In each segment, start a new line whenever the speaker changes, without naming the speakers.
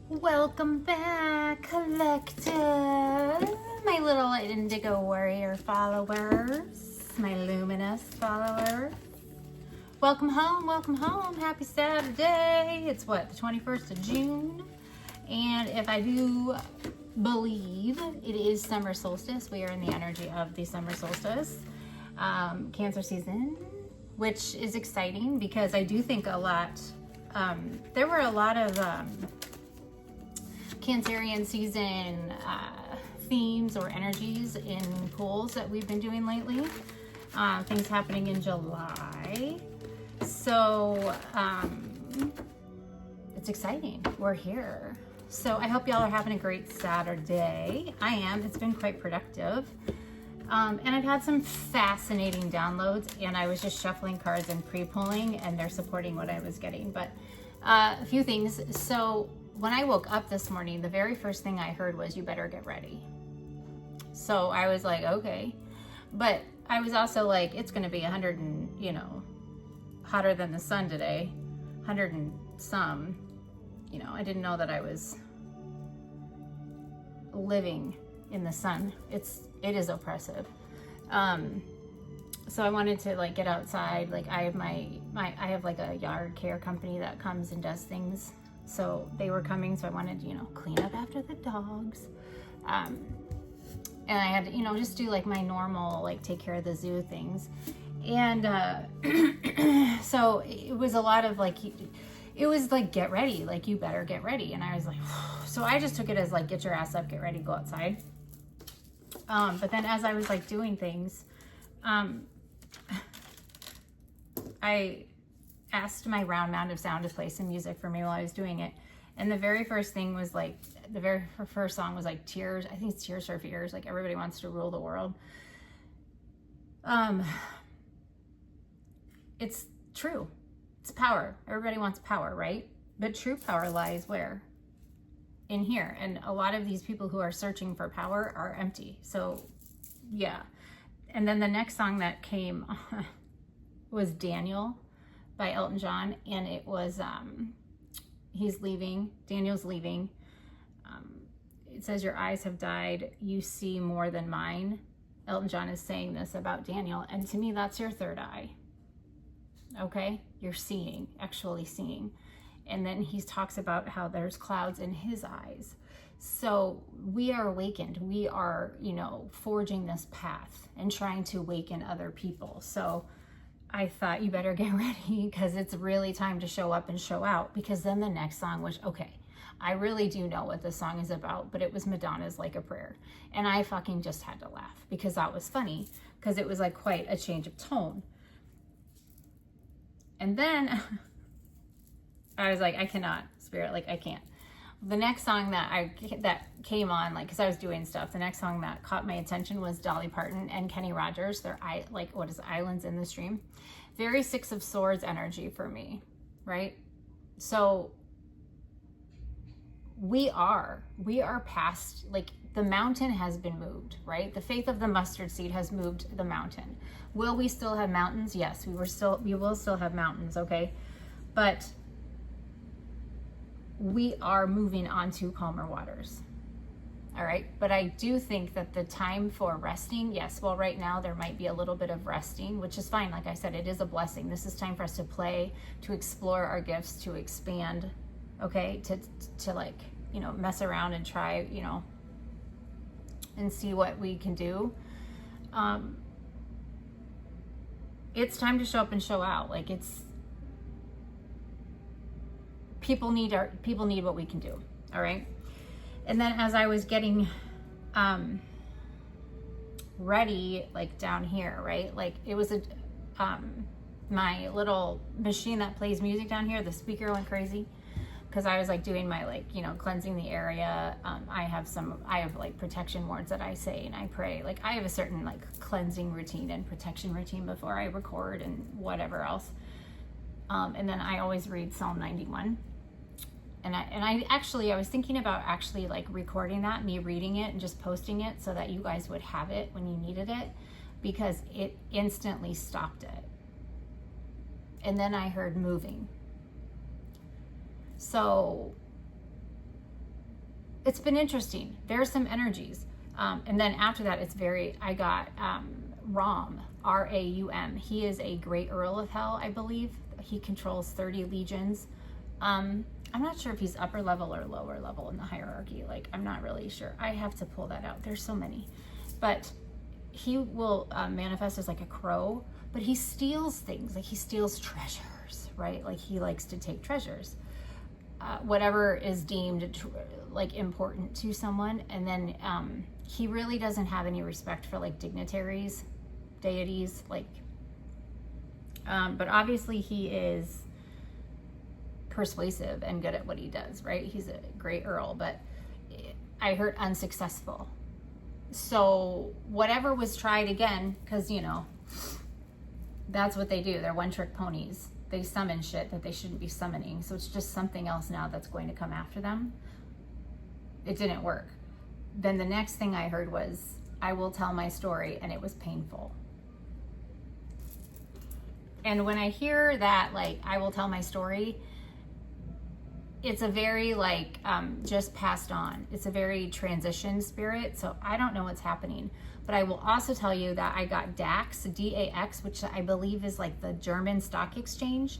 Welcome back, collective, my little indigo warrior followers, my luminous followers. Welcome home, happy Saturday. It's what, the 21st of June? And if I do believe it is summer solstice, we are in the energy of the summer solstice, Cancer season, which is exciting because I do think there were a lot of Cancerian season themes or energies in pools that we've been doing lately. Things happening in July. So it's exciting. We're here. So I hope y'all are having a great Saturday. I am. It's been quite productive. And I've had some fascinating downloads, and I was just shuffling cards and pre-pulling, and they're supporting what I was getting. But a few things. So when I woke up this morning, the very first thing I heard was, "You better get ready." So I was like, okay. But I was also like, it's going to be 100 and, hotter than the sun today, 100 and some. I didn't know that I was living in the sun. It is oppressive. So I wanted to get outside. I have I have a yard care company that comes and does things. So they were coming, so I wanted to, clean up after the dogs. And I had to, just do my normal, take care of the zoo things. And so it was a lot of it was get ready, you better get ready. And I was like, so I just took it as get your ass up, get ready, go outside. But then as I was doing things, I asked my round mound of sound to play some music for me while I was doing it. And the very first thing was the very first song was Tears. I think it's Tears for Fears. Everybody wants to rule the world. It's true. It's power. Everybody wants power, right? But true power lies where? In here. And a lot of these people who are searching for power are empty. So yeah. And then the next song that came was Daniel by Elton John, and it was he's leaving, Daniel's leaving. It says, "Your eyes have died, you see more than mine." Elton John is saying this about Daniel, and to me that's your third eye. Okay, you're seeing, actually seeing. And then he talks about how there's clouds in his eyes. So we are awakened. We are, forging this path and trying to awaken other people. So I thought, you better get ready, because it's really time to show up and show out. Because then the next song was, okay, I really do know what this song is about, but it was Madonna's Like a Prayer. And I fucking just had to laugh because that was funny, because it was quite a change of tone. And then I was like, I cannot, Spirit, I can't. The next song that came on, because I was doing stuff, the next song that caught my attention was Dolly Parton and Kenny Rogers. They're what is Islands in the Stream? Very Six of Swords energy for me, right? So we are past, the mountain has been moved, right? The faith of the mustard seed has moved the mountain. Will we still have mountains? Yes, we will still have mountains, okay? But we are moving on to calmer waters. All right. But I do think that the time for resting, yes, well, right now there might be a little bit of resting, which is fine. Like I said, it is a blessing. This is time for us to play, to explore our gifts, to expand, okay, to mess around and try, and see what we can do. It's time to show up and show out. People need what we can do. All right. And then as I was getting ready, down here, right? It was my little machine that plays music down here, the speaker went crazy because I was doing my cleansing the area. I have protection words that I say and I pray. I have a certain cleansing routine and protection routine before I record and whatever else. And then I always read Psalm 91. And I was thinking about recording that, me reading it and just posting it so that you guys would have it when you needed it, because it instantly stopped it. And then I heard moving. So it's been interesting. There's some energies. And then after that, it's very, I got Raum, R-A-U-M. He is a great Earl of Hell, I believe. He controls 30 legions. I'm not sure if he's upper level or lower level in the hierarchy. Like, I'm not really sure. I have to pull that out. There's so many. But he will manifest as like a crow, but he steals things. Like, he steals treasures, right? Like, he likes to take treasures. Whatever is deemed like important to someone. And then he really doesn't have any respect for like dignitaries, deities, like, but obviously he is persuasive and good at what he does, right? He's a great Earl, but I heard unsuccessful. So whatever was tried again, because, you know, that's what they do. They're one-trick ponies. They summon shit that they shouldn't be summoning. So it's just something else now that's going to come after them. It didn't work. Then the next thing I heard was, I will tell my story, and it was painful. And when I hear that, like, I will tell my story, it's a very, like, just passed on. It's a very transition spirit. So I don't know what's happening. But I will also tell you that I got DAX, D-A-X, which I believe is like the German stock exchange.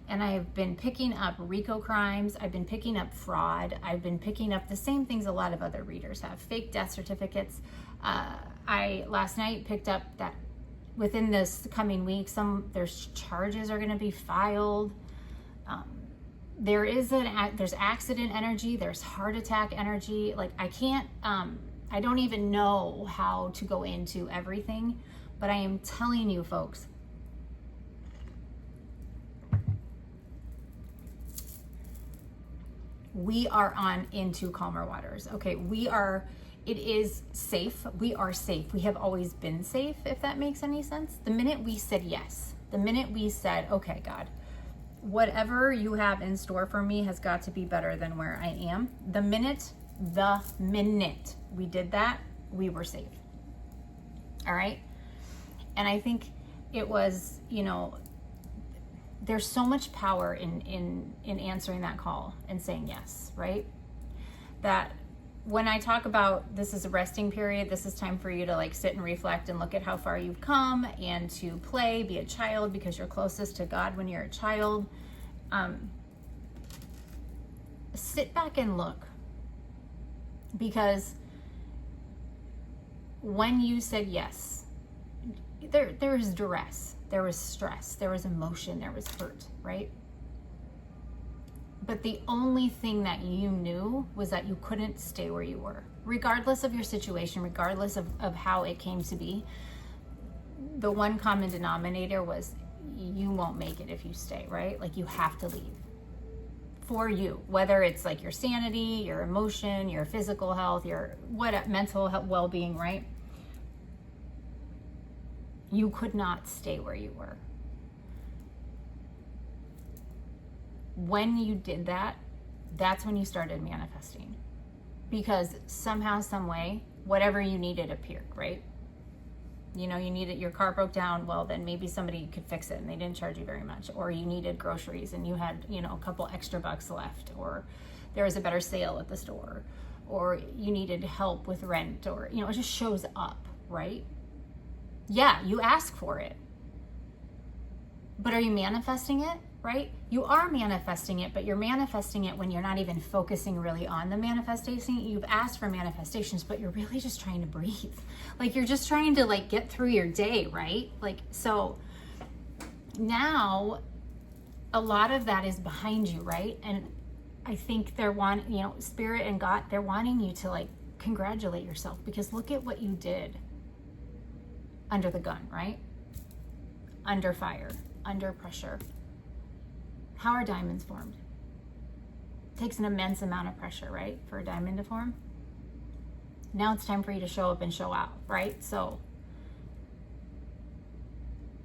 And I've been picking up RICO crimes. I've been picking up fraud. I've been picking up the same things a lot of other readers have. Fake death certificates. I last night picked up that within this coming week, there's charges are going to be filed. There's accident energy. There's heart attack energy. Like, I don't even know how to go into everything, but I am telling you, folks, we are on into calmer waters. Okay, it is safe. We are safe. We have always been safe, if that makes any sense. The minute we said yes, the minute we said, okay, God, whatever you have in store for me has got to be better than where I am. The minute we did that, we were safe. All right. And I think it was, you know, there's so much power in answering that call and saying yes, right? That when I talk about this is a resting period, this is time for you to like sit and reflect and look at how far you've come and to play, be a child, because you're closest to God when you're a child. Sit back and look, because when you said yes, there was duress, there was stress, there was emotion, there was hurt, right? But the only thing that you knew was that you couldn't stay where you were. Regardless of your situation, regardless of how it came to be, the one common denominator was you won't make it if you stay, right? Like, you have to leave. For you, whether it's like your sanity, your emotion, your physical health, your mental health, well-being, right? You could not stay where you were. When you did that, that's when you started manifesting, because somehow, some way, whatever you needed appeared, right? You know, you needed, your car broke down, well, then maybe somebody could fix it and they didn't charge you very much. Or you needed groceries and you had, you know, a couple extra bucks left, or there was a better sale at the store, or you needed help with rent, or, you know, it just shows up, right? Yeah, you ask for it. But are you manifesting it, right? You are manifesting it, but you're manifesting it when you're not even focusing really on the manifestation. You've asked for manifestations, but you're really just trying to breathe. Like, you're just trying to like get through your day, right? Like, so now a lot of that is behind you, right? And I think you know, Spirit and God, they're wanting you to like congratulate yourself, because look at what you did under the gun, right? Under fire, under pressure. How are diamonds formed? It takes an immense amount of pressure, right, for a diamond to form. Now it's time for you to show up and show out, right? So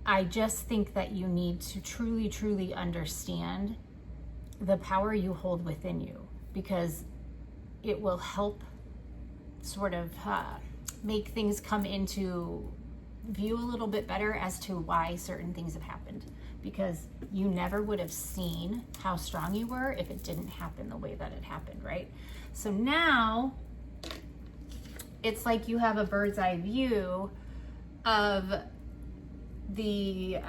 I just think that you need to truly, truly understand the power you hold within you, because it will help sort of make things come into view a little bit better as to why certain things have happened. because you never would have seen how strong you were if it didn't happen the way that it happened, right? So now it's like you have a bird's eye view of the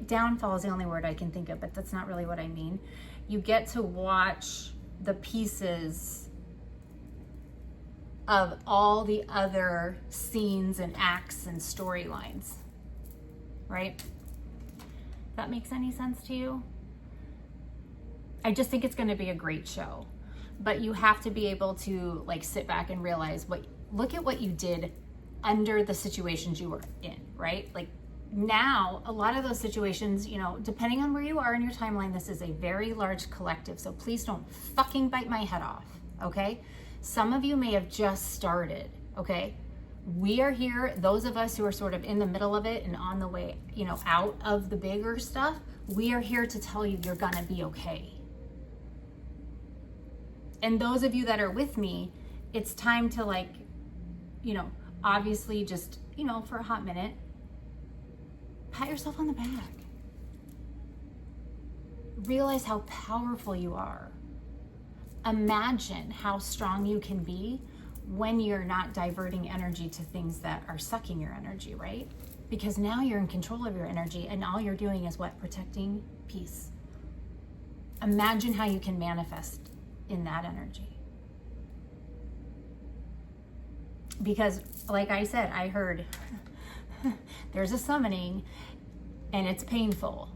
downfall is the only word I can think of, but that's not really what I mean. You get to watch the pieces of all the other scenes and acts and storylines, right? That makes any sense to you? I just think it's going to be a great show, but you have to be able to like sit back and realize look at what you did under the situations you were in, right? Like now, a lot of those situations, you know, depending on where you are in your timeline, this is a very large collective, so please don't fucking bite my head off, okay? Some of you may have just started, okay? We are here, those of us who are sort of in the middle of it and on the way, you know, out of the bigger stuff, we are here to tell you you're gonna be okay. And those of you that are with me, it's time to like, you know, obviously just, you know, for a hot minute, pat yourself on the back. Realize how powerful you are. Imagine how strong you can be when you're not diverting energy to things that are sucking your energy, right? Because now you're in control of your energy and all you're doing is what? Protecting peace. Imagine how you can manifest in that energy. Because like I said, I heard there's a summoning and it's painful.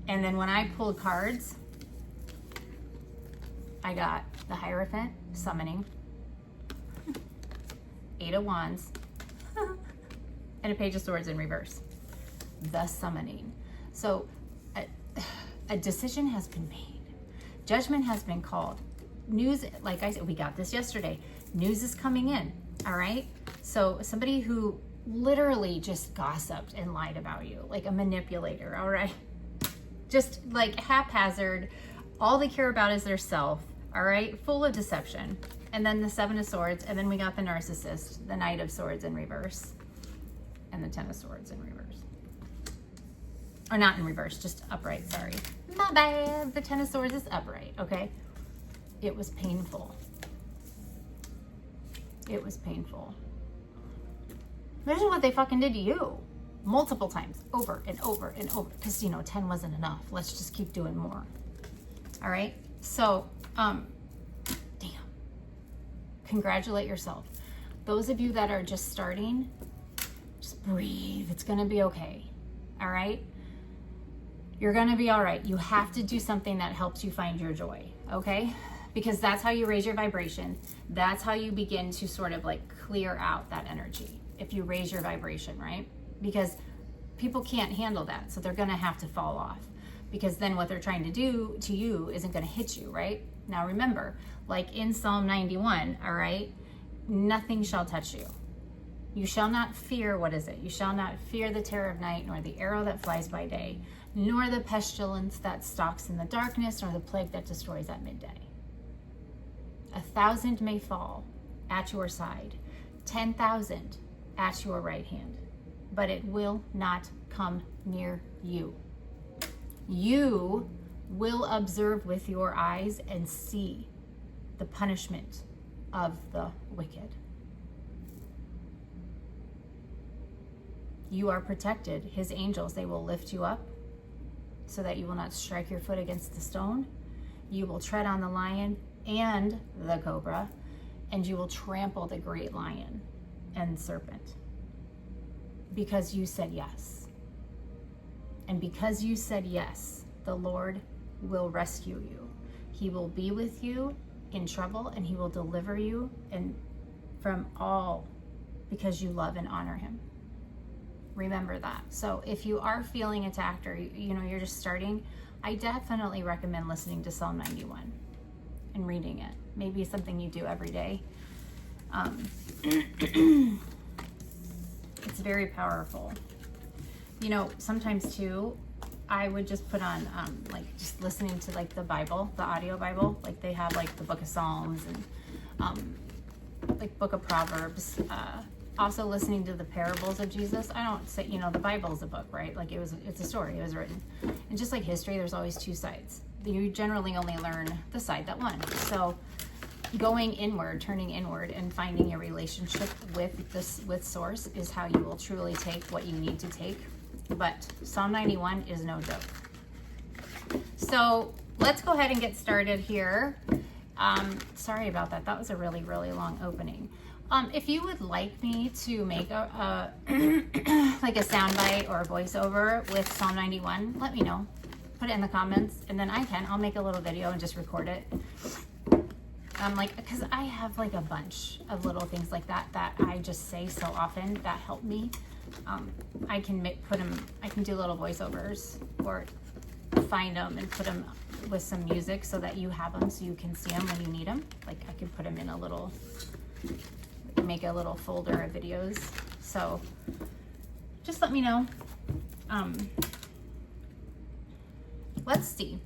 And then when I pulled cards, I got the Hierophant, summoning, 8 of Wands, and a Page of Swords in reverse, the summoning. So a decision has been made. Judgment has been called. News, like I said, we got this yesterday. News is coming in, all right? So somebody who literally just gossiped and lied about you, like a manipulator, all right? Just like haphazard, all they care about is their self, all right? Full of deception. And then the 7 of Swords, and then we got the narcissist, the Knight of Swords in reverse, and the 10 of Swords in reverse. Or not in reverse, just upright, sorry. My bad, the 10 of Swords is upright, okay? It was painful. It was painful. Imagine what they fucking did to you. Multiple times, over and over and over. Because, you know, 10 wasn't enough. Let's just keep doing more. All right? So, damn. Congratulate yourself. Those of you that are just starting, just breathe. It's going to be okay. All right? You're going to be all right. You have to do something that helps you find your joy. Okay? Because that's how you raise your vibration. That's how you begin to sort of like clear out that energy. If you raise your vibration, right? Because people can't handle that. So they're going to have to fall off. Because then what they're trying to do to you isn't going to hit you, right? Now remember, like in Psalm 91, all right? Nothing shall touch you. You shall not fear, what is it? You shall not fear the terror of night, nor the arrow that flies by day, nor the pestilence that stalks in the darkness, nor the plague that destroys at midday. 1,000 may fall at your side, 10,000 at your right hand, but it will not come near you. You will observe with your eyes and see the punishment of the wicked. You are protected. His angels, they will lift you up so that you will not strike your foot against the stone. You will tread on the lion and the cobra, and you will trample the great lion and serpent, because you said yes. And because you said yes, the Lord will rescue you. He will be with you in trouble, and he will deliver you and from all, because you love and honor him. Remember that. So if you are feeling attacked, or you know you're just starting, I definitely recommend listening to Psalm 91 and reading it. Maybe something you do every day. It's very powerful. You know, sometimes too, I would just put on like just listening to like the Bible, the audio Bible. Like they have like the Book of Psalms and like Book of Proverbs, also listening to the parables of Jesus. I don't say, you know, the Bible's a book, right? Like it's a story, it was written. And just like history, there's always two sides. You generally only learn the side that won. So going inward, turning inward, and finding your relationship with source is how you will truly take what you need to take. But Psalm 91 is no joke. So let's go ahead and get started here. Sorry about that. That was a really, really long opening. If you would like me to make a like a soundbite or a voiceover with Psalm 91, let me know. Put it in the comments, and then I'll make a little video and just record it. Because I have like a bunch of little things like that I just say so often that help me. I can I can do little voiceovers or find them and put them with some music so that you have them so you can see them when you need them. Like I could put them in make a little folder of videos. So just let me know. Let's see.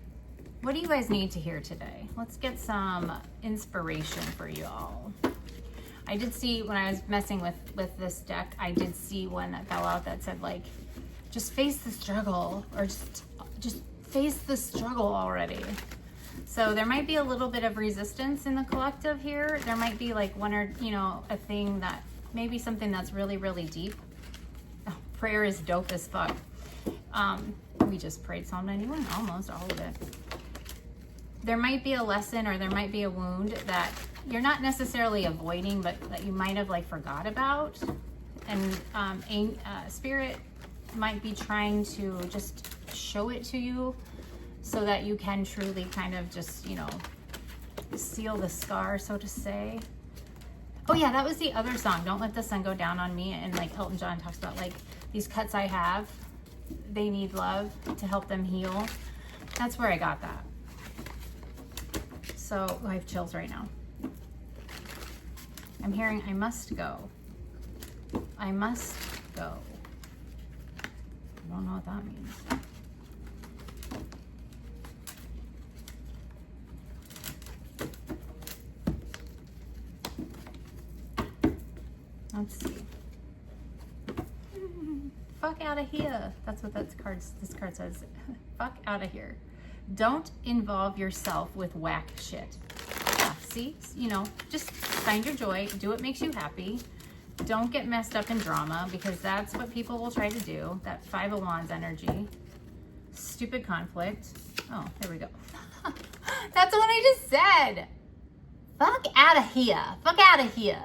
What do you guys need to hear today? Let's get some inspiration for you all. I did see when I was messing with this deck, I did see one that fell out that said like, just face the struggle, or just face the struggle already. So there might be a little bit of resistance in the collective here. There might be like one or, you know, a thing that, maybe something that's really, really deep. Oh, prayer is dope as fuck. We just prayed Psalm 91, almost all of it. There might be a lesson or there might be a wound that you're not necessarily avoiding, but that you might have like forgot about. And spirit might be trying to just show it to you so that you can truly kind of just, you know, seal the scar, so to say. Oh yeah, that was the other song, Don't Let the Sun Go Down on Me. And like Elton John talks about like these cuts I have, they need love to help them heal. That's where I got that. So I have chills right now. I'm hearing I must go. I must go. I don't know what that means. Let's see. Fuck out of here. That's what this card says. Fuck out of here. Don't involve yourself with whack shit. Yeah, see? You know, just find your joy. Do what makes you happy. Don't get messed up in drama, because that's what people will try to do. That Five of Wands energy. Stupid conflict. Oh, there we go. That's what I just said. Fuck out of here. Fuck out of here.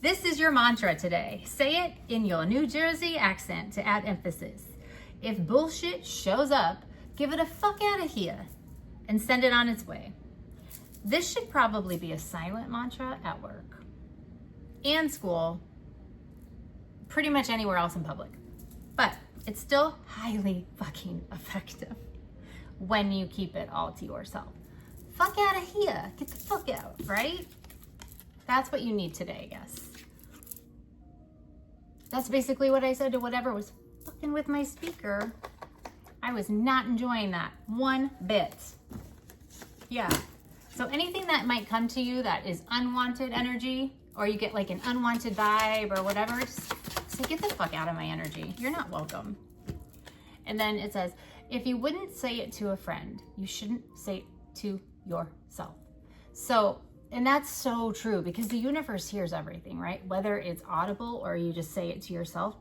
This is your mantra today. Say it in your New Jersey accent to add emphasis. If bullshit shows up, give it a fuck out of here and send it on its way. This should probably be a silent mantra at work and school, pretty much anywhere else in public. But it's still highly fucking effective when you keep it all to yourself. Fuck out of here. Get the fuck out, right? That's what you need today, I guess. That's basically what I said to whatever was fucking with my speaker. I was not enjoying that one bit. Yeah. So anything that might come to you that is unwanted energy, or you get like an unwanted vibe or whatever, just say, get the fuck out of my energy. You're not welcome. And then it says, if you wouldn't say it to a friend, you shouldn't say it to yourself. So, and that's so true, because the universe hears everything, right? Whether it's audible or you just say it to yourself,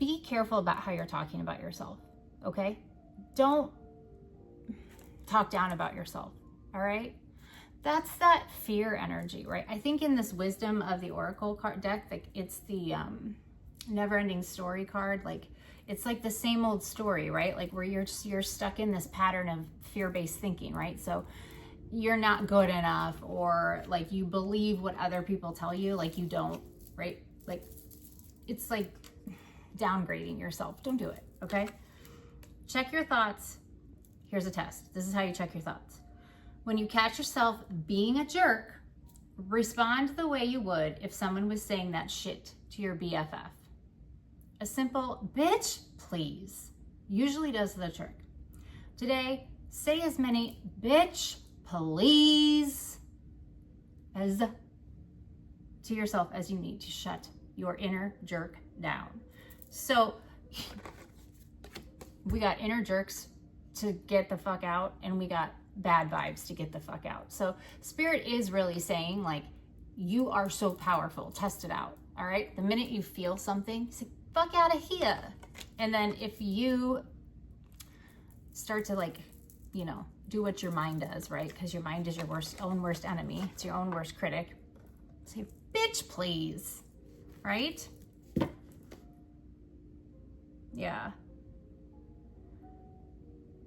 be careful about how you're talking about yourself, okay? Don't talk down about yourself, all right? That's that fear energy, right? I think in this Wisdom of the Oracle card deck, like it's the never-ending story card. Like it's like the same old story, right? Like where you're stuck in this pattern of fear-based thinking, right? So you're not good enough, or like you believe what other people tell you, like you don't, right? Like it's like downgrading yourself. Don't do it, okay? Check your thoughts. Here's a test. This is how you check your thoughts. When you catch yourself being a jerk, respond the way you would if someone was saying that shit to your BFF. A simple, bitch, please, usually does the trick. Today, say as many bitch, please as to yourself as you need to shut your inner jerk down. So we got inner jerks to get the fuck out, and we got bad vibes to get the fuck out. So Spirit is really saying, like, you are so powerful. Test it out. All right. The minute you feel something, say, fuck out of here. And then if you start to, like, you know, do what your mind does, right? Because your mind is your own worst enemy. It's your own worst critic. Say, bitch, please. Right? Yeah.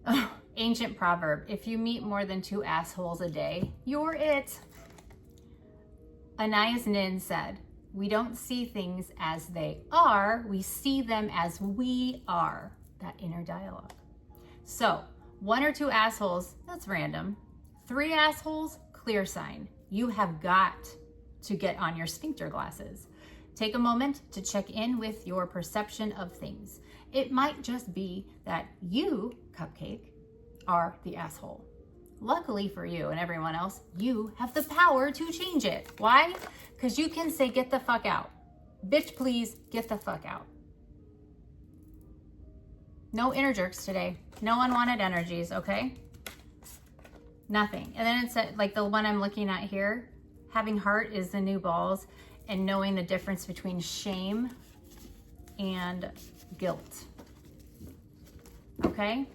Oh, ancient proverb. If you meet more than 2 assholes a day, you're it. Anais Nin said, we don't see things as they are. We see them as we are. That inner dialogue. So 1 or 2 assholes, that's random. 3 assholes, clear sign. You have got to get on your sphincter glasses. Take a moment to check in with your perception of things. It might just be that you, Cupcake, are the asshole. Luckily for you and everyone else, you have the power to change it. Why? Because you can say, get the fuck out. Bitch, please, get the fuck out. No inner jerks today. No unwanted energies, okay? Nothing. And then it's like the one I'm looking at here. Having heart is the new balls, and knowing the difference between shame and guilt. Okay?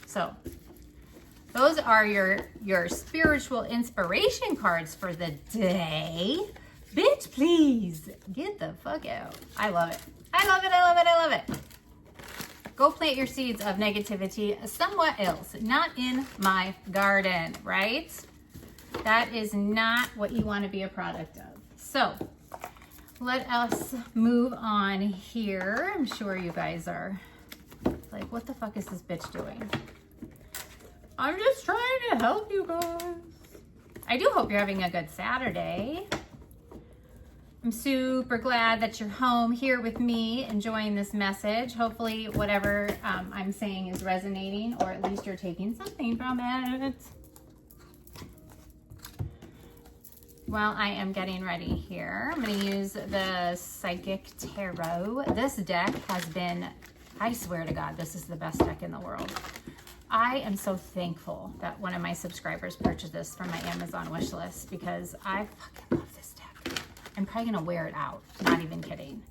So those are your spiritual inspiration cards for the day. Bitch, please get the fuck out. I love it. I love it. I love it. I love it. Go plant your seeds of negativity somewhere else, not in my garden, right? That is not what you want to be a product of. So let us move on here. I'm sure you guys are like, what the fuck is this bitch doing? I'm just trying to help you guys. I do hope you're having a good Saturday. I'm super glad that you're home here with me, enjoying this message. Hopefully whatever I'm saying is resonating, or at least you're taking something from it. While I am getting ready here, I'm going to use the Psychic Tarot. This deck has been, I swear to God, this is the best deck in the world. I am so thankful that one of my subscribers purchased this from my Amazon wish list, because I fucking love this deck. I'm probably going to wear it out. Not even kidding.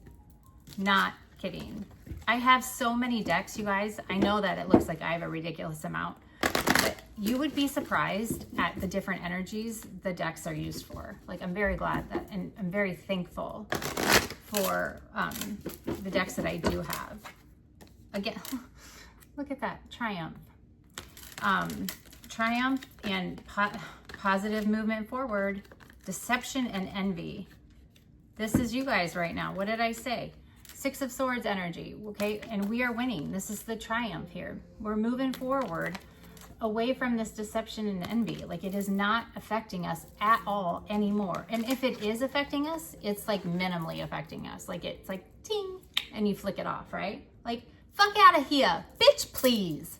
Not kidding. I have so many decks, you guys. I know that it looks like I have a ridiculous amount, but you would be surprised at the different energies the decks are used for. Like, I'm very glad that, and I'm very thankful for the decks that I do have. Again, look at that. Triumph. Triumph and positive movement forward. Deception and envy. This is you guys right now. What did I say? 6 of Swords energy, okay? And we are winning. This is the triumph here. We're moving forward away from this deception and envy. Like, it is not affecting us at all anymore. And if it is affecting us, it's like minimally affecting us. Like, it's like ting, and you flick it off, right? Like, fuck out of here, bitch, please.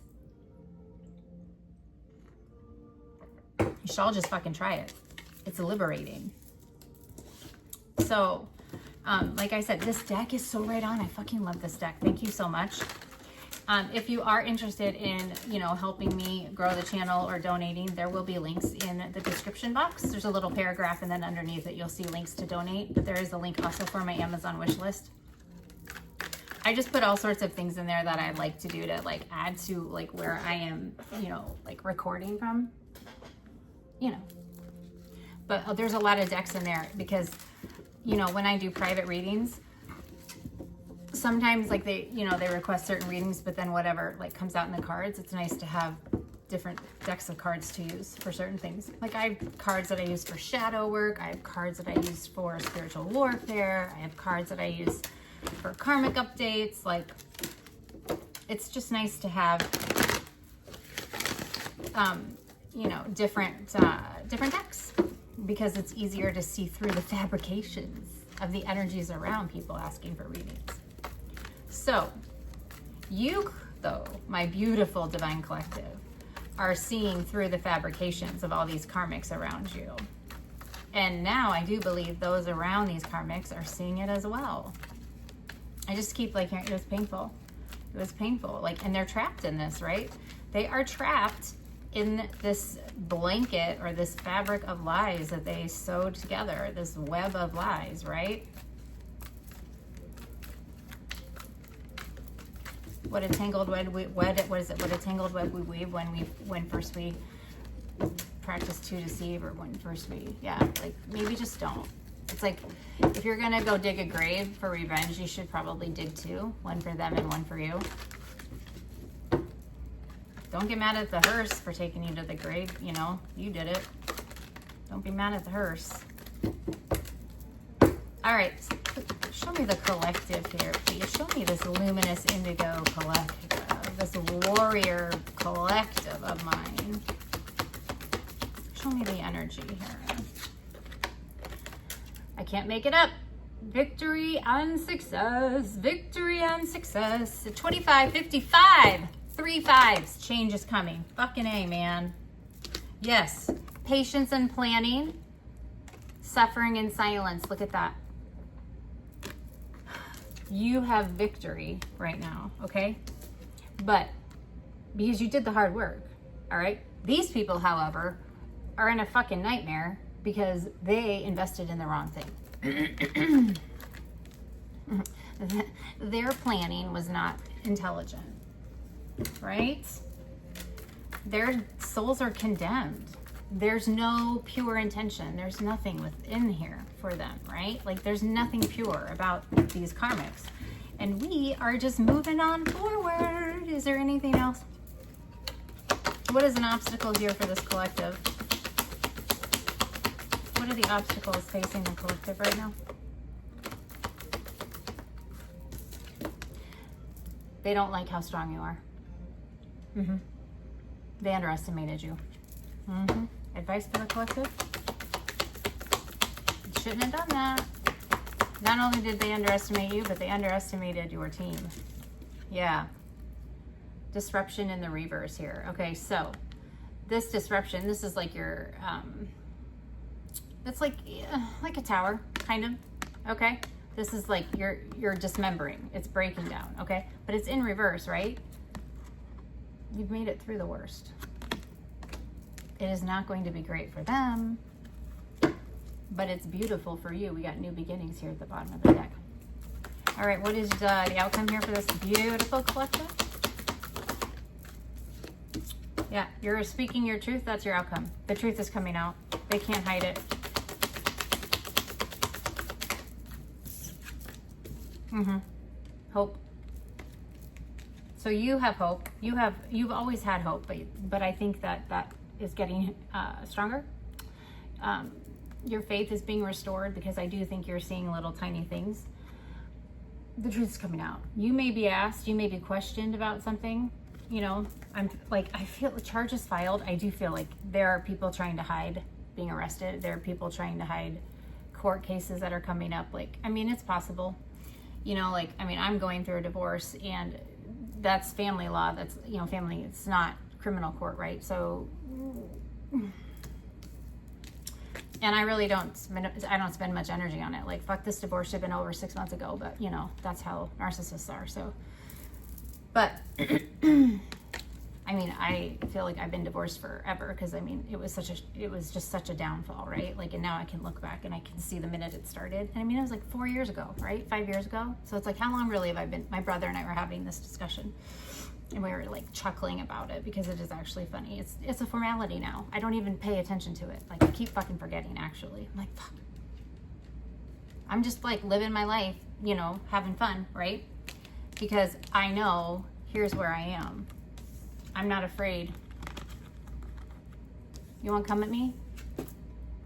You should all just fucking try it. It's liberating. So, like I said, this deck is so right on. I fucking love this deck. Thank you so much. If you are interested in, you know, helping me grow the channel or donating, there will be links in the description box. There's a little paragraph, and then underneath it, you'll see links to donate. But there is a link also for my Amazon wish list. I just put all sorts of things in there that I like to do to, like, add to, like, where I am, you know, like, recording from, you know. But there's a lot of decks in there because, you know, when I do private readings, sometimes, like, they, you know, they request certain readings, but then whatever, like, comes out in the cards, it's nice to have different decks of cards to use for certain things. Like, I have cards that I use for shadow work. I have cards that I use for spiritual warfare. I have cards that I use for karmic updates. Like, it's just nice to have, you know, different decks, because it's easier to see through the fabrications of the energies around people asking for readings. So you, though, my beautiful divine collective, are seeing through the fabrications of all these karmics around you. And now I do believe those around these karmics are seeing it as well. I just keep like hearing, it was painful. It was painful. Like, and they're trapped in this, right? They are trapped in this blanket or this fabric of lies that they sewed together, this web of lies, right? What a tangled web what is it? What a tangled web we weave when first we practice to deceive, or when first we, yeah, like maybe just don't. It's like, if you're gonna go dig a grave for revenge, you should probably dig two, one for them and one for you. Don't get mad at the hearse for taking you to the grave, you know, you did it. Don't be mad at the hearse. All right, show me the collective here, please. Show me this luminous indigo collective, this warrior collective of mine. Show me the energy here. I can't make it up. Victory and success, victory and success. 25, 55. 3 5s, change is coming. Fucking A, man. Yes, patience and planning, suffering and silence. Look at that. You have victory right now, okay? But because you did the hard work, all right? These people, however, are in a fucking nightmare because they invested in the wrong thing. Their planning was not intelligent. Right? Their souls are condemned. There's no pure intention. There's nothing within here for them, right? Like there's nothing pure about these karmics. And we are just moving on forward. Is there anything else? What is an obstacle here for this collective? What are the obstacles facing the collective right now? They don't like how strong you are. They underestimated you. Advice for the collective? You shouldn't have done that. Not only did they underestimate you, but they underestimated your team. Yeah. Disruption in the reverse here. Okay, so this disruption, this is like your, it's like a tower, kind of. Okay? This is like you're dismembering. It's breaking down, okay? But it's in reverse, right? You've made it through the worst. It is not going to be great for them, but it's beautiful for you. We got new beginnings here at the bottom of the deck. All right, what is the outcome here for this beautiful collective? Yeah, you're speaking your truth. That's your outcome. The truth is coming out. They can't hide it. Hope. So you have hope. You've always had hope, but I think that is getting stronger. Your faith is being restored because I do think you're seeing little tiny things. The truth is coming out. You may be asked, you may be questioned about something. You know, I feel the charges filed. I do feel like there are people trying to hide being arrested. There are people trying to hide court cases that are coming up. Like, I mean, it's possible. You know, like, I mean, I'm going through a divorce and that's family law. That's, you know, family, it's not criminal court, right? So, and I really don't spend much energy on it. Like, fuck, this divorce should have been over 6 months ago, but you know, that's how narcissists are. So, but I mean, I feel like I've been divorced forever because I mean, it was just such a downfall, right? Like, and now I can look back and I can see the minute it started. And I mean, it was like 4 years ago, right? 5 years ago. So it's like, how long really have I been? My brother and I were having this discussion, and we were like chuckling about it because it is actually funny. It's a formality now. I don't even pay attention to it. Like, I keep fucking forgetting. Actually, I'm like, fuck. I'm just like living my life, you know, having fun, right? Because I know here's where I am. I'm not afraid. You want to come at me?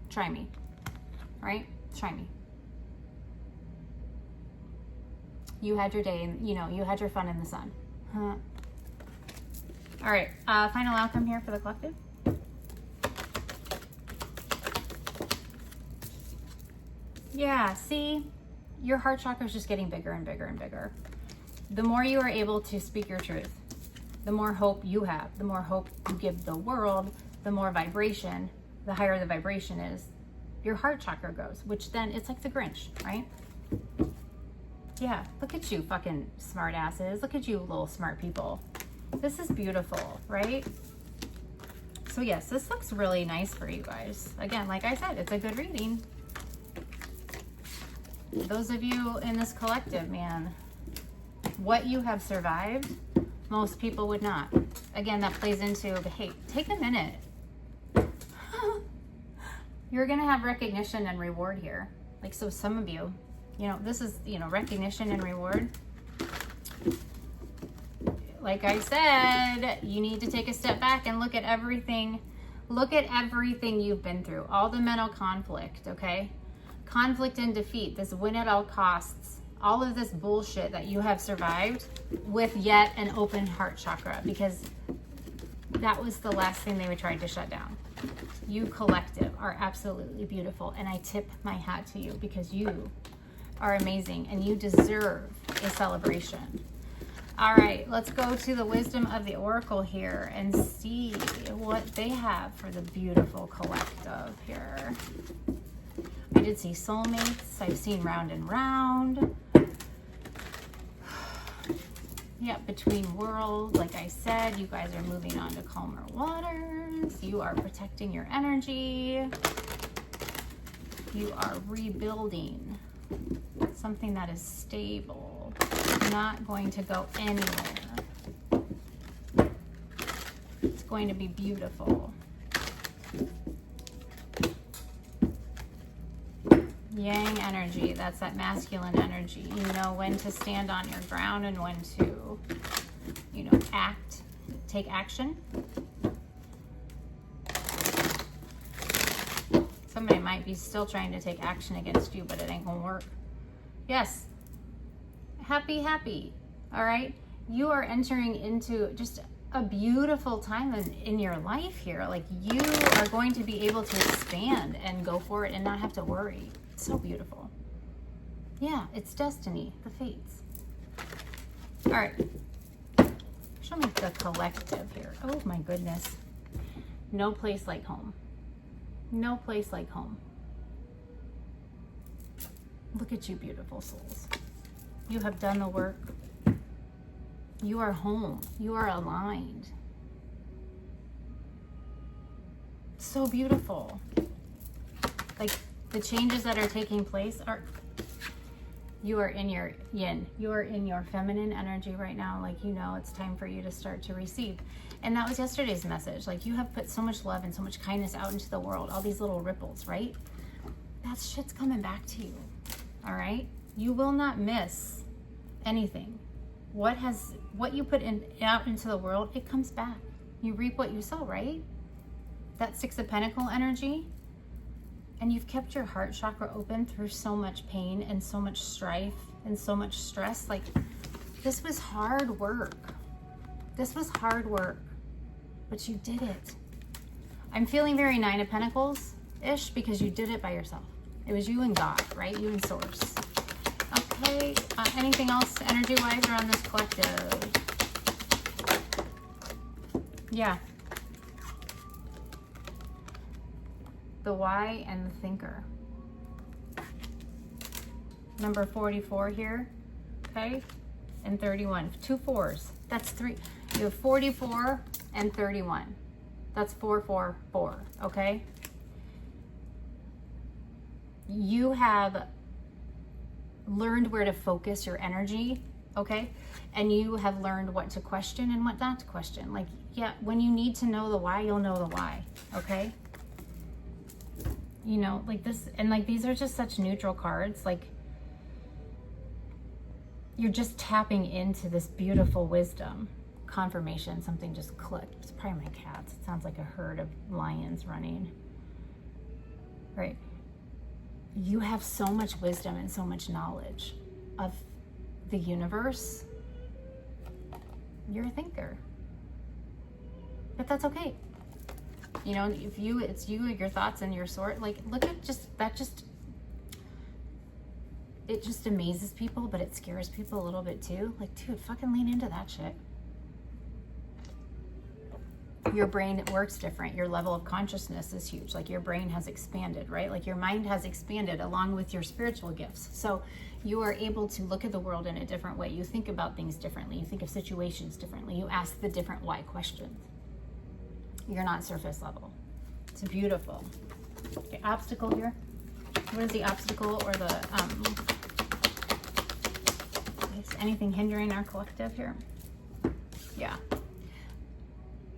Try me. Right? Try me. You had your day and, you know, you had your fun in the sun. Huh. All right. Final outcome here for the collective. Yeah, see? Your heart chakra is just getting bigger and bigger and bigger. The more you are able to speak your truth, the more hope you have, the more hope you give the world, the more vibration, the higher the vibration is, your heart chakra grows, which then it's like the Grinch, right? Yeah, look at you fucking smart asses. Look at you little smart people. This is beautiful, right? So yes, this looks really nice for you guys. Again, like I said, it's a good reading. Those of you in this collective, man, what you have survived, most people would not. Again, that plays into, hey, take a minute. You're gonna have recognition and reward here. Like, so some of you, you know, this is, you know, recognition and reward. Like I said, you need to take a step back and look at everything. Look at everything you've been through. All the mental conflict, okay? Conflict and defeat, this win at all costs. All of this bullshit that you have survived with yet an open heart chakra, because that was the last thing they would try to shut down. You collective are absolutely beautiful, and I tip my hat to you because you are amazing and you deserve a celebration. All right, let's go to the wisdom of the oracle here and see what they have for the beautiful collective here. I did see soulmates. I've seen round and round. Yeah, between worlds, like I said, you guys are moving on to calmer waters. You are protecting your energy. You are rebuilding something that is stable, not going to go anywhere. It's going to be beautiful. Yang energy, that's that masculine energy. You know when to stand on your ground and when to, you know, take action. Somebody might be still trying to take action against you, but it ain't gonna work. Yes. Happy. All right. You are entering into just a beautiful time in your life here. Like, you are going to be able to expand and go for it and not have to worry. It's so beautiful. Yeah, it's destiny, the fates. All right. Show me the collective here. Oh my goodness. No place like home. No place like home. Look at you, beautiful souls. You have done the work. You are home. You are aligned. So beautiful. Like, the changes that are taking place are, you are in your yin. You are in your feminine energy right now. Like, you know, it's time for you to start to receive. And that was yesterday's message. Like, you have put so much love and so much kindness out into the world. All these little ripples, right? That shit's coming back to you. All right? You will not miss anything. What you put out into the world, it comes back. You reap what you sow, right? That Six of Pentacles energy. And you've kept your heart chakra open through so much pain and so much strife and so much stress. Like, this was hard work. This was hard work, but you did it. I'm feeling very Nine of Pentacles-ish because you did it by yourself. It was you and God, right? You and Source. Okay, anything else energy-wise around this collective? Yeah. The why and the thinker. Number 44 here, okay? And 31, 2 4s. That's 3. You have 44 and 31. That's 4, 4, 4, okay? You have learned where to focus your energy, okay? And you have learned what to question and what not to question. Like, yeah, when you need to know the why, you'll know the why, okay? You know, like this, and like these are just such neutral cards. Like, you're just tapping into this beautiful wisdom. Confirmation, something just clicked. It's probably my cats. It sounds like a herd of lions running. Right? You have so much wisdom and so much knowledge of the universe. You're a thinker. But that's okay. You know, if it's you, your thoughts and your sort, like, look at it just amazes people, but it scares people a little bit too. Like, dude, fucking lean into that shit. Your brain works different. Your level of consciousness is huge. Like your brain has expanded, right? Like your mind has expanded along with your spiritual gifts. So you are able to look at the world in a different way. You think about things differently. You think of situations differently. You ask the different why questions. You're not surface level. It's beautiful. Okay, obstacle here. What is the obstacle or the, is anything hindering our collective here? Yeah.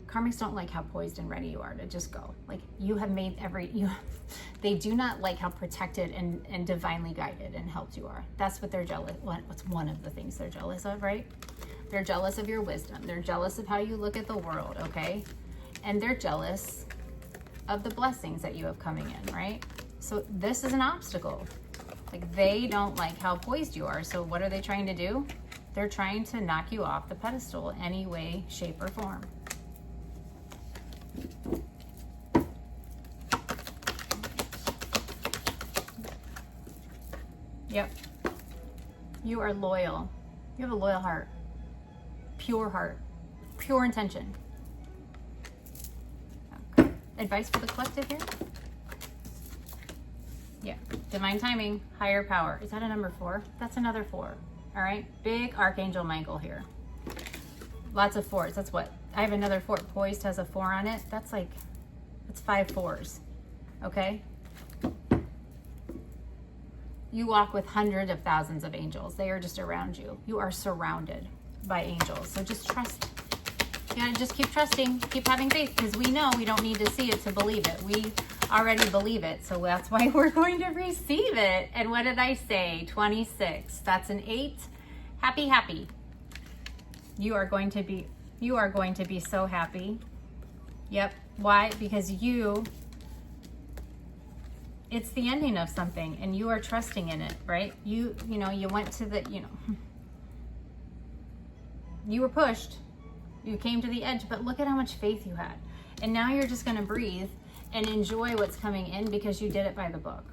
Karmics don't like how poised and ready you are to just go. Like you have made they do not like how protected and divinely guided and helped you are. That's what they're jealous. What's one of the things they're jealous of, right? They're jealous of your wisdom. They're jealous of how you look at the world, okay? And they're jealous of the blessings that you have coming in, right? So this is an obstacle. Like they don't like how poised you are. So what are they trying to do? They're trying to knock you off the pedestal any way, shape, or form. Yep. You are loyal. You have a loyal heart. Pure intention. Okay. Advice for the collective here? Yeah. Divine timing, higher power. Is that a number 4? That's another 4. All right. Big Archangel Michael here. Lots of 4s. That's what? I have another 4. Poised has a 4 on it. That's 5 4s. Okay. You walk with hundreds of thousands of angels. They are just around you. You are surrounded by angels. So just trust. You gotta just keep trusting, keep having faith, because we know we don't need to see it to believe it. We already believe it. So that's why we're going to receive it. And what did I say? 26. That's an 8. Happy, happy. You are going to be so happy. Yep. Why? Because it's the ending of something and you are trusting in it, right? You went to the, you were pushed, you came to the edge, but look at how much faith you had. And now you're just going to breathe and enjoy what's coming in because you did it by the book.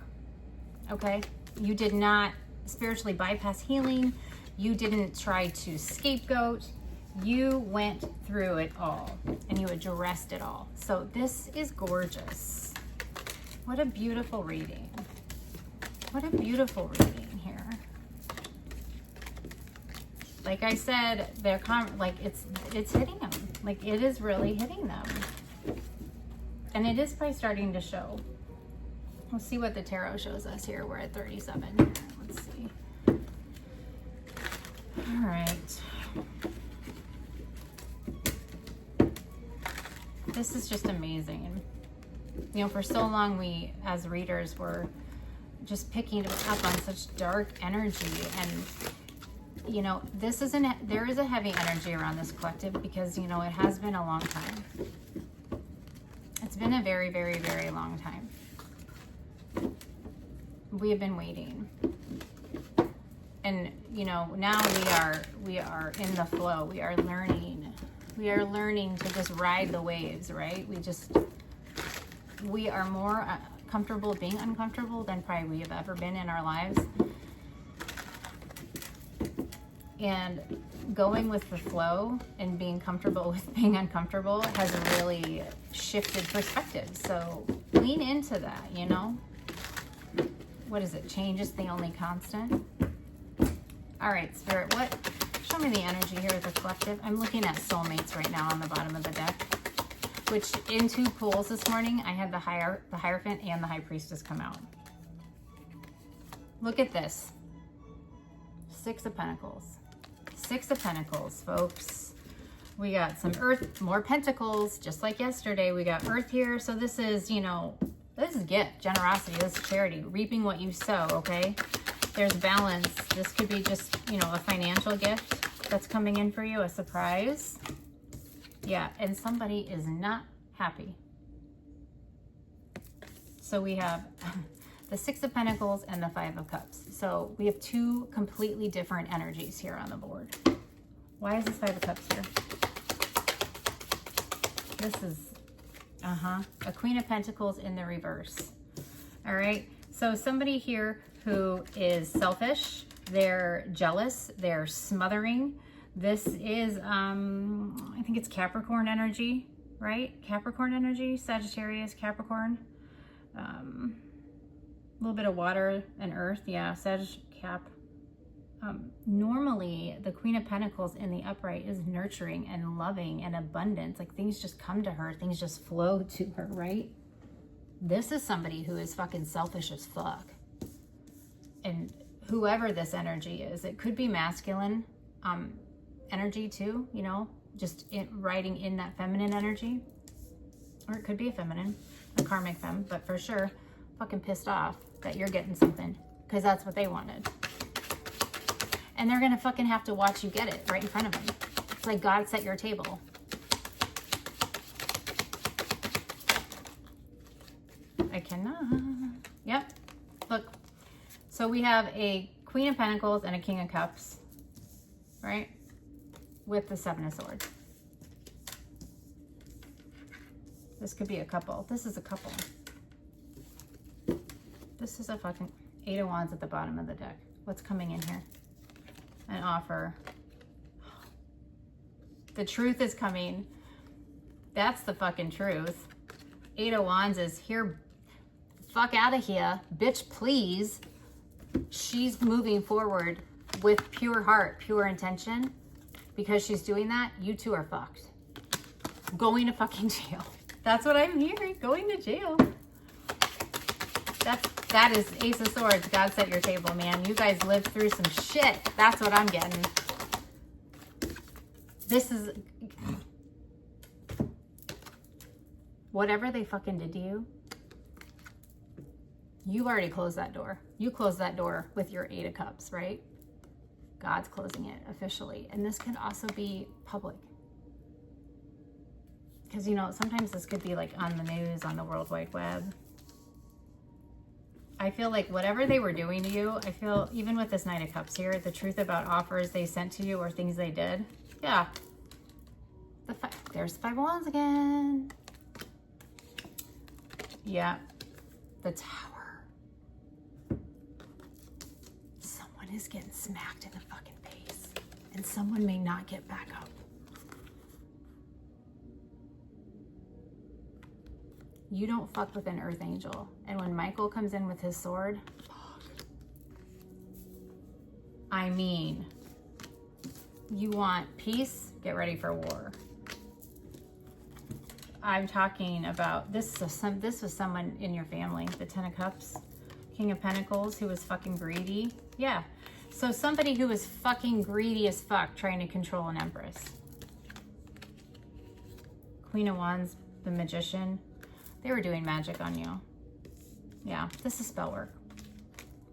Okay? You did not spiritually bypass healing. You didn't try to scapegoat. You went through it all and you addressed it all. So this is gorgeous. What a beautiful reading. What a beautiful reading here. Like I said, it's hitting them. Like it is really hitting them. And it is probably starting to show. We'll see what the tarot shows us here. We're at 37. Let's see. All right. This is just amazing. For so long we as readers were just picking up on such dark energy, and there is a heavy energy around this collective because it has been a long time. It's been a very, very, very long time. We have been waiting, and now we are in the flow. We are learning to just ride the waves, right? We are more comfortable being uncomfortable than probably we have ever been in our lives. And going with the flow and being comfortable with being uncomfortable has really shifted perspective. So lean into that, What is it? Change is the only constant. All right, Spirit, show me the energy here with the collective. I'm looking at soulmates right now on the bottom of the deck. Which in 2 pulls this morning, I had the Hierophant and the High Priestess come out. Look at this. 6 of Pentacles. 6 of Pentacles, folks. We got some Earth, more Pentacles, just like yesterday. We got Earth here. So this is, this is gift, generosity, this is charity, reaping what you sow, okay? There's balance. This could be just, a financial gift that's coming in for you, a surprise. Yeah, and somebody is not happy. So we have the 6 of Pentacles and the 5 of Cups. So we have 2 completely different energies here on the board. Why is this 5 of Cups here? This is, a Queen of Pentacles in the reverse. All right, so somebody here who is selfish, they're jealous, they're smothering. This is, I think it's Capricorn energy. right? Capricorn energy, Sagittarius, Capricorn. A little bit of water and earth. Yeah, Sag, Cap. Normally, the Queen of Pentacles in the upright is nurturing and loving and abundance. Like things just come to her. Things just flow to her, right? This is somebody who is fucking selfish as fuck. And whoever this energy is, it could be masculine energy too, you know, just riding in that feminine energy. Or it could be a feminine, a karmic femme, but for sure, fucking pissed off that you're getting something because that's what they wanted. And they're gonna fucking have to watch you get it right in front of them. It's like God set your table. I cannot. Yep. Look. So we have a Queen of Pentacles and a King of Cups, right? With the Seven of Swords. This could be a couple. This is a couple. This is a fucking Eight of Wands at the bottom of the deck. What's coming in here? An offer. The truth is coming. That's the fucking truth. Eight of Wands is here. Fuck out of here. Bitch, please. She's moving forward with pure heart, pure intention. Because she's doing that, you two are fucked. Going to fucking jail. That's what I'm hearing. Going to jail. That is Ace of Swords. God set your table, man. You guys lived through some shit. That's what I'm getting. This is... Whatever they fucking did to you, you've already closed that door. You closed that door with your Eight of Cups, right? God's closing it officially. And this could also be public. Because, you know, sometimes this could be like on the news, on the World Wide Web. I feel like whatever they were doing to you, I feel even with this Knight of Cups here, the truth about offers they sent to you or things they did. Yeah. There's the Five of Wands again. Yeah. The Tower. Someone is getting smacked in the fucking face. And someone may not get back up. You don't fuck with an earth angel. And when Michael comes in with his sword, fuck. I mean, you want peace? Get ready for war. I'm talking about, this was someone in your family, the Ten of Cups, King of Pentacles, who was fucking greedy. Yeah. So somebody who was fucking greedy as fuck trying to control an empress. Queen of Wands, the Magician. They were doing magic on you. Yeah, this is spell work.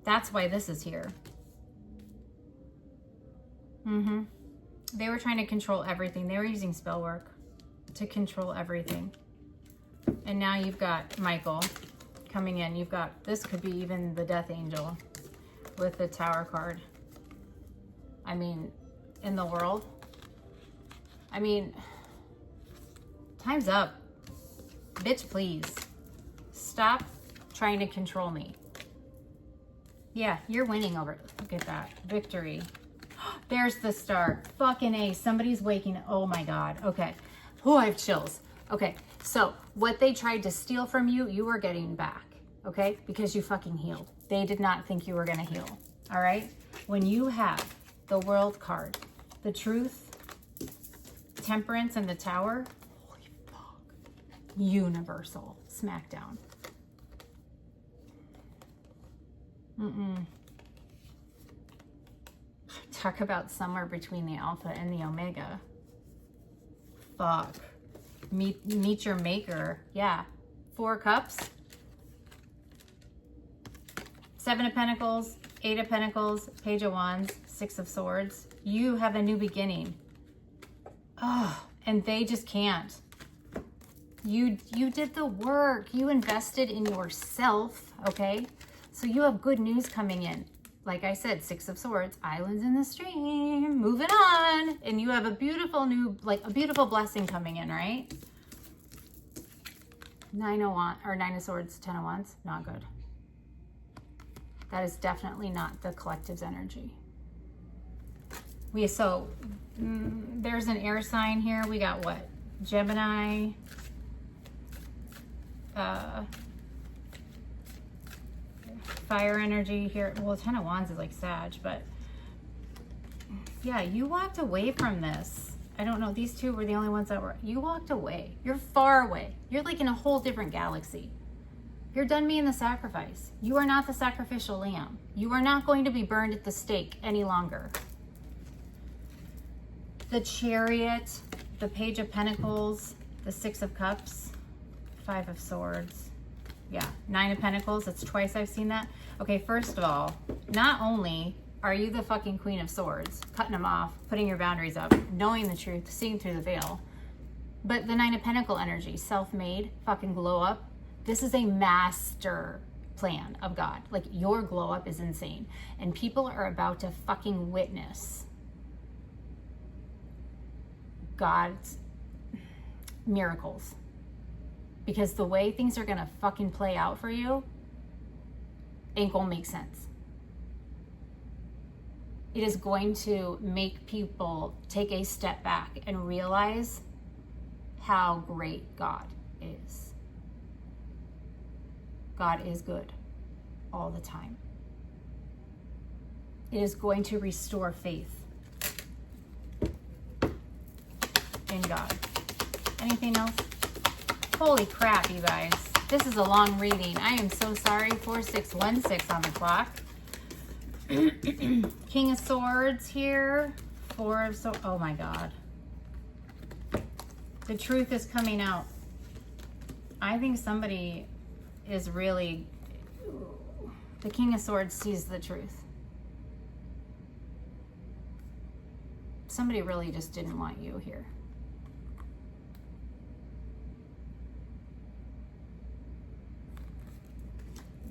That's why this is here. They were trying to control everything. They were using spell work to control everything. And now you've got Michael coming in. You've got, this could be even the Death Angel with the Tower card. I mean, in the world. I mean, time's up. Bitch, please. Stop trying to control me. Yeah, you're winning over. Look at that. Victory. There's the star. Fucking A. Somebody's waking. Oh my God. Okay. Oh, I have chills. Okay. So what they tried to steal from you, you are getting back. Okay? Because you fucking healed. They did not think you were going to heal. All right? When you have the World card, the Truth, Temperance, and the Tower, universal smackdown. Talk about somewhere between the Alpha and the Omega. Fuck. Meet your maker. Yeah. Four Cups. Seven of Pentacles. Eight of Pentacles. Page of Wands. Six of Swords. You have a new beginning. Oh, and they just can't. You did the work. You invested in yourself, okay? So you have good news coming in. Like I said, Six of Swords, islands in the stream, moving on. And you have a beautiful new, like a beautiful blessing coming in, right? Nine of Swords, Ten of Wands, not good. That is definitely not the collective's energy. There's an air sign here. We got what? Gemini, fire energy here. Well, Ten of Wands is like Sag, but yeah, you walked away from this. I don't know. These two were the only ones that were, you walked away. You're far away. You're like in a whole different galaxy. You're done being the sacrifice. You are not the sacrificial lamb. You are not going to be burned at the stake any longer. The Chariot, the Page of Pentacles, the Six of Cups, Five of Swords. Yeah, Nine of Pentacles. It's twice I've seen that. Okay, first of all, not only are you the fucking Queen of Swords, cutting them off, putting your boundaries up, knowing the truth, seeing through the veil, but the Nine of Pentacle energy, self-made, fucking glow up. This is a master plan of God. Like, your glow up is insane. And people are about to fucking witness God's miracles. Because the way things are gonna fucking play out for you ain't gonna make sense. It is going to make people take a step back and realize how great God is. God is good all the time. It is going to restore faith in God. Anything else? Holy crap, you guys. This is a long reading. I am so sorry. 4616 on the clock. King of Swords here. Four of Swords. Oh my God. The truth is coming out. I think somebody is really, the King of Swords sees the truth. Somebody really just didn't want you here.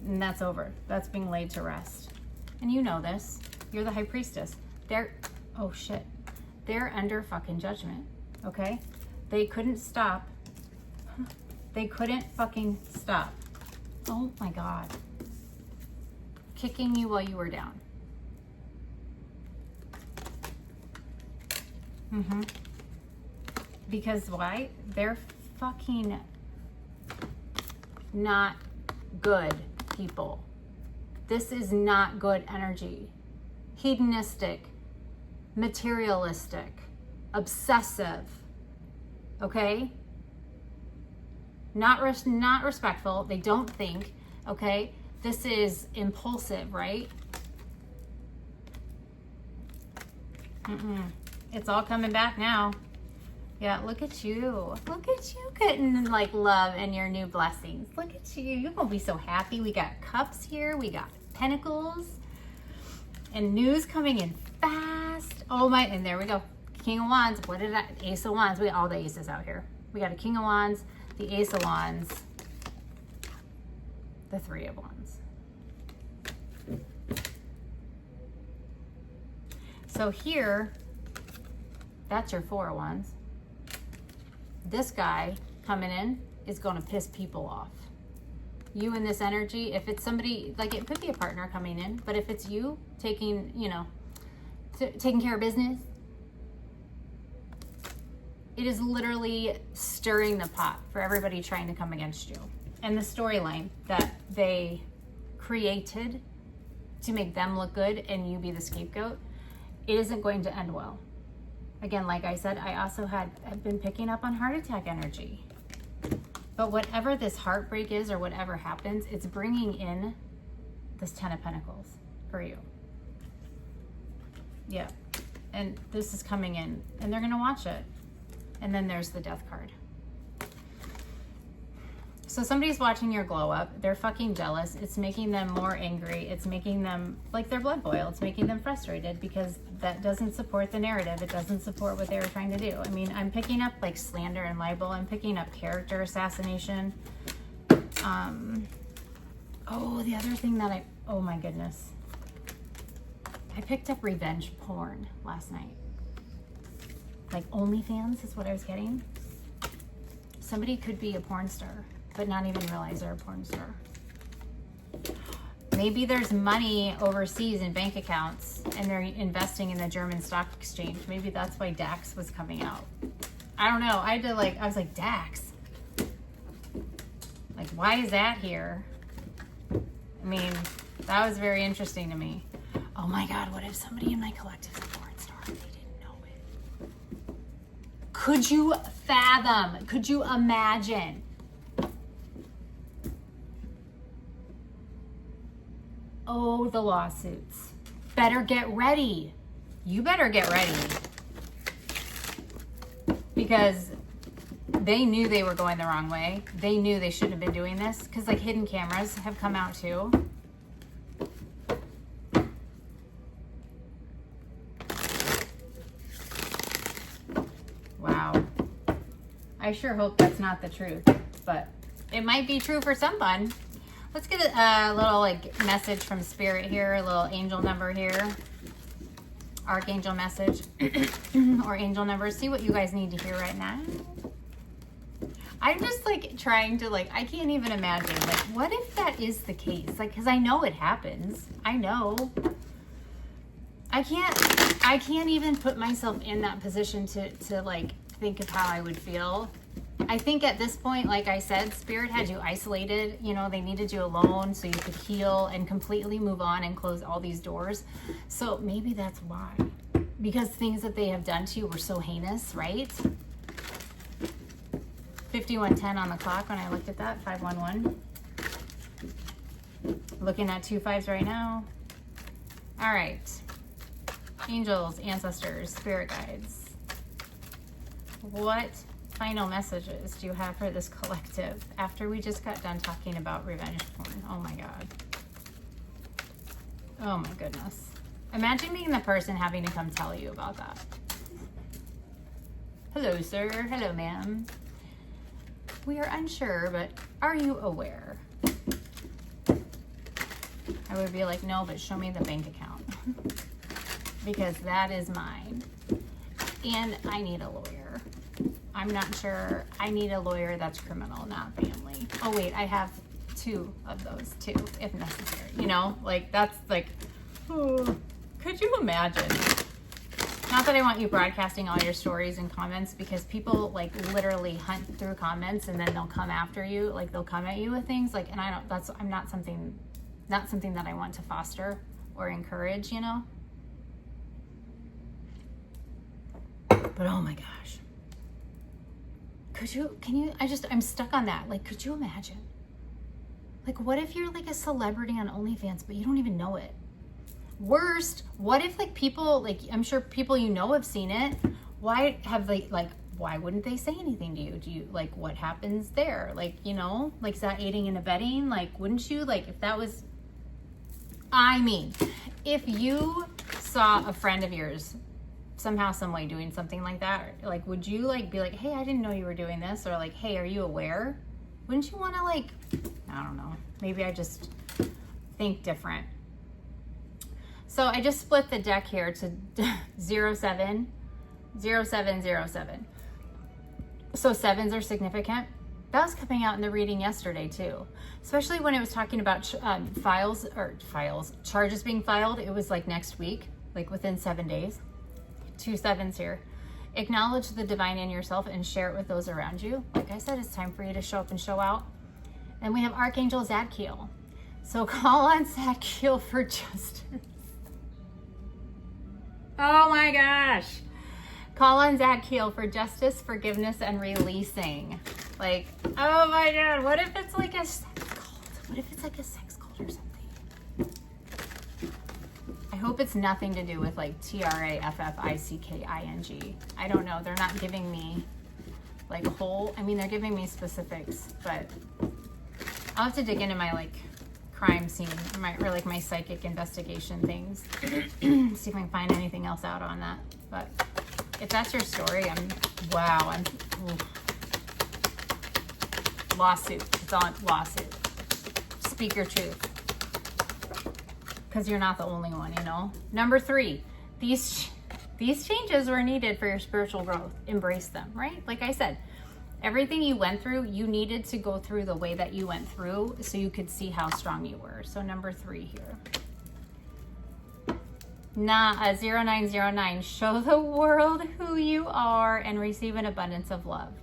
And that's over. That's being laid to rest. And you know this. You're the High Priestess. They're, oh shit. They're under fucking judgment, okay? They couldn't stop. They couldn't fucking stop. Oh my God. Kicking you while you were down. Because why? They're fucking not good people. This is not good energy. Hedonistic, materialistic, obsessive, okay? Not respectful. They don't think, okay? This is impulsive, right? It's all coming back now. Yeah, look at you. Look at you getting like love and your new blessings. Look at you. You're going to be so happy. We got cups here. We got pentacles. And news coming in fast. Oh my, and there we go. King of Wands. What did I, Ace of Wands. We got all the aces out here. We got a King of Wands, the Ace of Wands, the Three of Wands. So here, that's your Four of Wands. This guy coming in is going to piss people off. You in this energy, if it's somebody, like it could be a partner coming in, but if it's you taking, you know, taking care of business, it is literally stirring the pot for everybody trying to come against you. And the storyline that they created to make them look good and you be the scapegoat, it isn't going to end well. Again, like I said, I also have been picking up on heart attack energy. But whatever this heartbreak is or whatever happens, it's bringing in this Ten of Pentacles for you. Yeah. And this is coming in and they're going to watch it. And then there's the Death card. So somebody's watching your glow up. They're fucking jealous. It's making them more angry. It's making them, like their blood boil. It's making them frustrated because that doesn't support the narrative. It doesn't support what they were trying to do. I mean, I'm picking up like slander and libel. I'm picking up character assassination. Oh, the other thing that oh my goodness. I picked up revenge porn last night. Like OnlyFans is what I was getting. Somebody could be a porn star, but not even realize they're a porn star. Maybe there's money overseas in bank accounts and they're investing in the German stock exchange. Maybe that's why DAX was coming out. I don't know. I was like, Dax, like, why is that here? I mean, that was very interesting to me. Oh my God, what if somebody in my collective is a porn star and they didn't know it? Could you fathom? Could you imagine? Oh, the lawsuits. Better get ready. You better get ready. Because they knew they were going the wrong way. They knew they shouldn't have been doing this. Because like hidden cameras have come out too. Wow. I sure hope that's not the truth. But it might be true for someone. Let's get a little like message from Spirit here. A little angel number here. Archangel message or angel number. See what you guys need to hear right now. I'm just like trying to like, I can't even imagine like, what if that is the case? Like, cause I know it happens. I know. I can't even put myself in that position to like think of how I would feel. I think at this point, like I said, Spirit had you isolated. You know, they needed you alone so you could heal and completely move on and close all these doors. So maybe that's why. Because things that they have done to you were so heinous, right? 5110 on the clock when I looked at that, 511. Looking at 2 5s right now. All right. Angels, ancestors, spirit guides. What final messages do you have for this collective after we just got done talking about revenge porn? Oh my God. Oh my goodness. Imagine being the person having to come tell you about that. Hello, sir. Hello, ma'am. We are unsure, but are you aware? I would be like, no, but show me the bank account. Because that is mine. And I need a lawyer. I'm not sure. I need a lawyer that's criminal, not family. Oh wait, I have 2 of those too, if necessary. You know, like that's like, oh, could you imagine? Not that I want you broadcasting all your stories and comments, because people like literally hunt through comments and then they'll come after you. Like they'll come at you with things like, and I'm not something that I want to foster or encourage, you know? But oh my gosh. I'm stuck on that. Like, could you imagine? Like, what if you're like a celebrity on OnlyFans, but you don't even know it? Worst, what if like people, like, I'm sure people you know have seen it. Why have they, like, why wouldn't they say anything to you? Do you, like, what happens there? Like, you know, like, is that aiding and abetting? Like, wouldn't you, like, if that was, I mean, if you saw a friend of yours somehow, some way doing something like that, like, would you like be like, hey, I didn't know you were doing this? Or like, hey, are you aware? Wouldn't you want to, like, I don't know, maybe I just think different. So I just split the deck here to 07, 0707. So 7s are significant. That was coming out in the reading yesterday too, especially when it was talking about charges being filed. It was like next week, like within 7 days. 2 7s here. Acknowledge the divine in yourself and share it with those around you. Like I said, it's time for you to show up and show out. And we have Archangel Zadkiel. So call on Zadkiel for justice. Oh my gosh. Call on Zadkiel for justice, forgiveness, and releasing. Like, oh my God, what if it's like a sex cult? What if it's like a sex cult or something? I hope it's nothing to do with like TRAFFICKING. I don't know. They're not giving me like a whole, I mean, they're giving me specifics, but I'll have to dig into my like crime scene or like my psychic investigation things. See if I can find anything else out on that. But if that's your story, lawsuit. It's on lawsuit. Speak your truth. Because you're not the only one, you know. Number 3, these changes were needed for your spiritual growth. Embrace them, right? Like I said, everything you went through, you needed to go through the way that you went through so you could see how strong you were. So number 3 here. Nah, 0909. Show the world who you are and receive an abundance of love.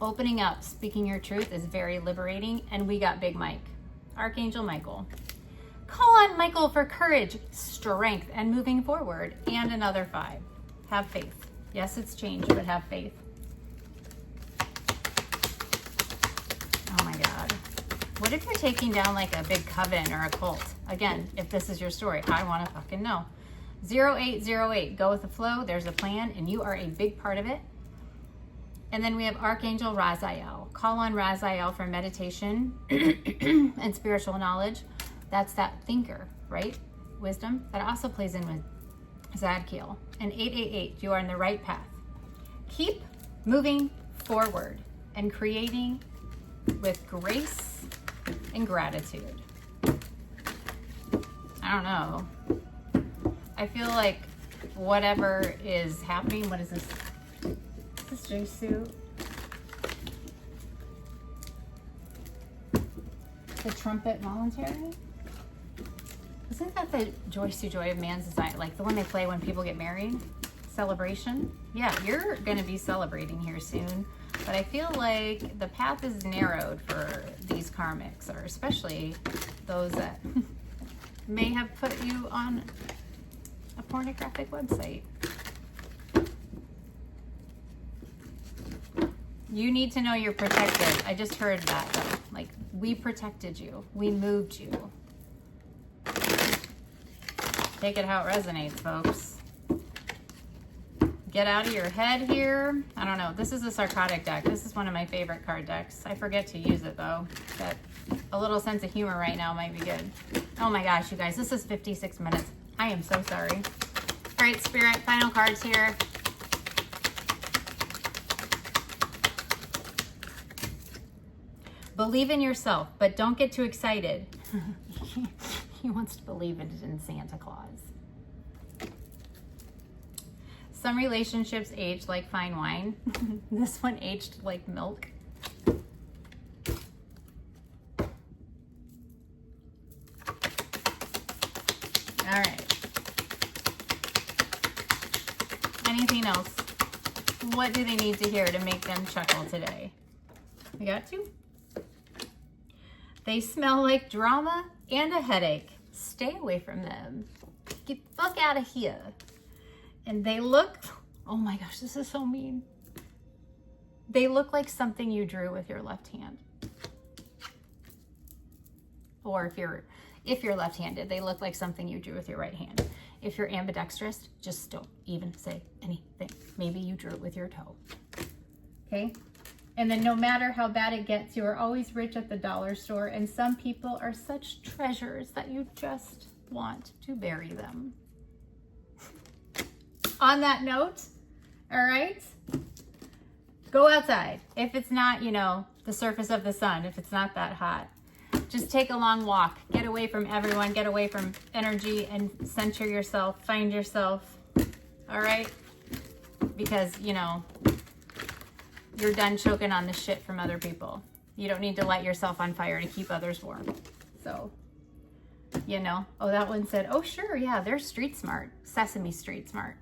Opening up, speaking your truth is very liberating. And we got Big Mike, Archangel Michael. Call on Michael for courage, strength, and moving forward. And another 5. Have faith. Yes, it's changed, but have faith. Oh my God. What if you're taking down like a big coven or a cult? Again, if this is your story, I want to fucking know. 0808, go with the flow. There's a plan and you are a big part of it. And then we have Archangel Raziel. Call on Raziel for meditation and spiritual knowledge. That's that thinker, right? Wisdom. That also plays in with Zadkiel. And 888, you are in the right path. Keep moving forward and creating with grace and gratitude. I don't know. I feel like whatever is happening, what is this? Is this Jesu? The trumpet voluntary? Isn't that the Joyce to Joy of Man's Design? Like the one they play when people get married? Celebration? Yeah, you're going to be celebrating here soon. But I feel like the path is narrowed for these karmics, or especially those that may have put you on a pornographic website. You need to know you're protected. I just heard that though. Like, we protected you. We moved you. Take it how it resonates, folks. Get out of your head here. I don't know. This is a Sarcotic deck. This is one of my favorite card decks. I forget to use it though. But a little sense of humor right now might be good. Oh my gosh, you guys. This is 56 minutes. I am so sorry. All right, Spirit. Final cards here. Believe in yourself, but don't get too excited. He wants to believe in Santa Claus. Some relationships age like fine wine. This one aged like milk. All right. Anything else? What do they need to hear to make them chuckle today? We got 2. They smell like drama and a headache. Stay away from them. Get the fuck out of here. And they look, oh my gosh, this is so mean. They look like something you drew with your left hand. Or if you're left-handed, they look like something you drew with your right hand. If you're ambidextrous, just don't even say anything. Maybe you drew it with your toe. Okay? And then no matter how bad it gets, you are always rich at the dollar store. And some people are such treasures that you just want to bury them. On that note, all right, go outside. If it's not, you know, the surface of the sun, if it's not that hot, just take a long walk. Get away from everyone. Get away from energy and center yourself. Find yourself, all right? Because, you know, you're done choking on the shit from other people. You don't need to light yourself on fire to keep others warm. So, you know. Oh, that one said, oh, sure, yeah, they're street smart. Sesame Street smart.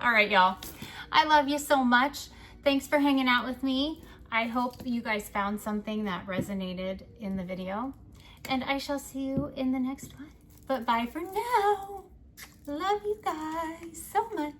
All right, y'all. I love you so much. Thanks for hanging out with me. I hope you guys found something that resonated in the video. And I shall see you in the next one. But bye for now. Love you guys so much.